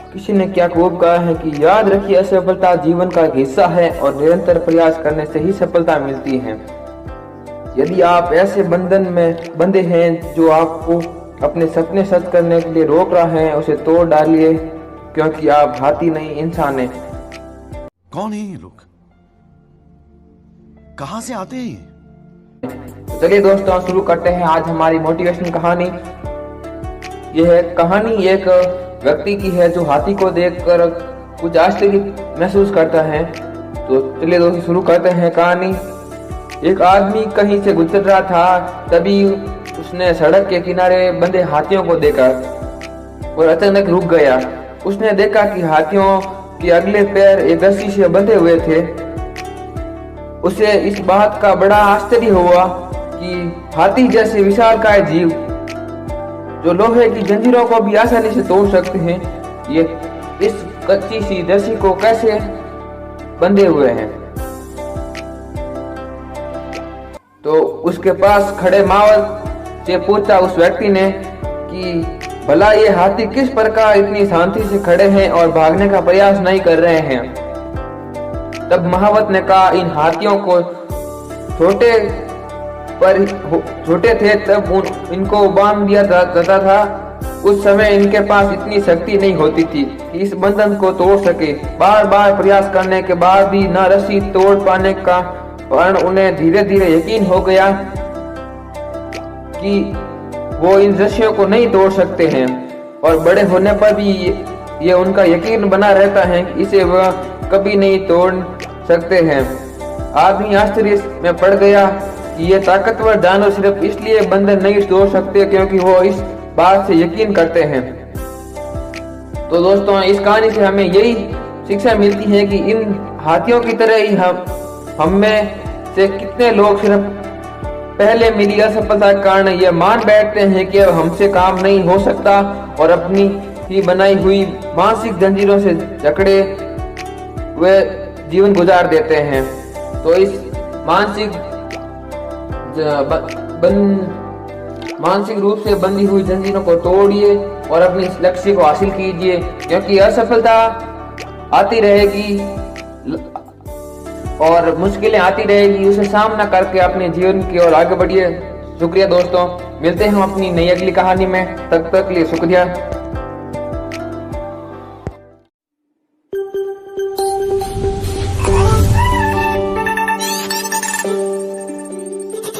किसी ने क्या खूब कहा है कि याद रखिए, असफलता जीवन का एक हिस्सा है और निरंतर प्रयास करने से ही सफलता मिलती है। यदि आप ऐसे बंधन में बंधे हैं जो आपको अपने सपने सच करने के लिए रोक रहा है, उसे तोड़ डालिए, क्योंकि आप हाथी नहीं इंसान हैं। कौन है ये लोग? कहां से आते हैं? चलिए दोस्तों, शुरू करते हैं आज हमारी मोटिवेशनल कहानी। यह कहानी एक व्यक्ति की है जो हाथी को देखकर कुछ आश्चर्य महसूस करता है। तो चलिए दोस्तों, शुरू करते हैं कहानी। एक आदमी कहीं से गुजर रहा था, तभी उसने सड़क के किनारे बंधे हाथियों को देखा और अचानक रुक गया। उसने देखा कि हाथियों के अगले पैर एक रस्सी से बंधे हुए थे। उसे इस बात का बड़ा आश्चर्य हुआ कि हाथी जैसे विशालकाय जीव जो लोहे की जंजीरों को भी आसानी से तोड़ सकते हैं, ये इस कच्ची सी रस्सी को कैसे बंधे हुए हैं। तो उसके पास खड़े मावल से पूछा उस व्यक्ति ने कि भला ये हाथी किस प्रकार इतनी शांति से खड़े हैं और भागने का प्रयास नहीं कर रहे हैं। तब महावत ने कहा, इन हाथियों को छोटे थे तब इनको बांध दिया जाता था। उस समय इनके पास इतनी शक्ति नहीं होती थी कि इस बंधन को तोड़ सके। बार बार प्रयास करने के बाद भी न रस्सी तोड़ पाने का कारण उन्हें धीरे धीरे यकीन हो गया कि वो इन रस्सियों को नहीं तोड़ सकते हैं, और बड़े होने पर भी ये उनका यकीन बना रहता है कि इसे वह कभी नहीं तोड़ सकते हैं। आदमी आश्चर्य में पड़ गया कि ये ताकतवर जानवर सिर्फ इसलिए बंधन नहीं तोड़ सकते क्योंकि वो इस बात से यकीन करते हैं। तो दोस्तों, इस कहानी से हमें यही शिक्षा मिलती है कि इन हाथियों की तरह ही हम में से कितने लोग सिर्फ पहले मिली असफलता के कारण ये मान बैठते हैं कि अब हमसे काम नहीं हो सकता और अपनी ही बनाई हुई मानसिक जंजीरों से जकड़े हुए जीवन गुजार देते हैं। तो इस मानसिक रूप से बंधी हुई जंजीरों को तोड़िए और अपने लक्ष्य को हासिल कीजिए, क्योंकि असफलता आती रहेगी और मुश्किलें आती रहेगी। उसे सामना करके अपने जीवन की ओर आगे बढ़िए। शुक्रिया दोस्तों, मिलते हैं हम अपनी नई अगली कहानी में। तब तक के लिए शुक्रिया।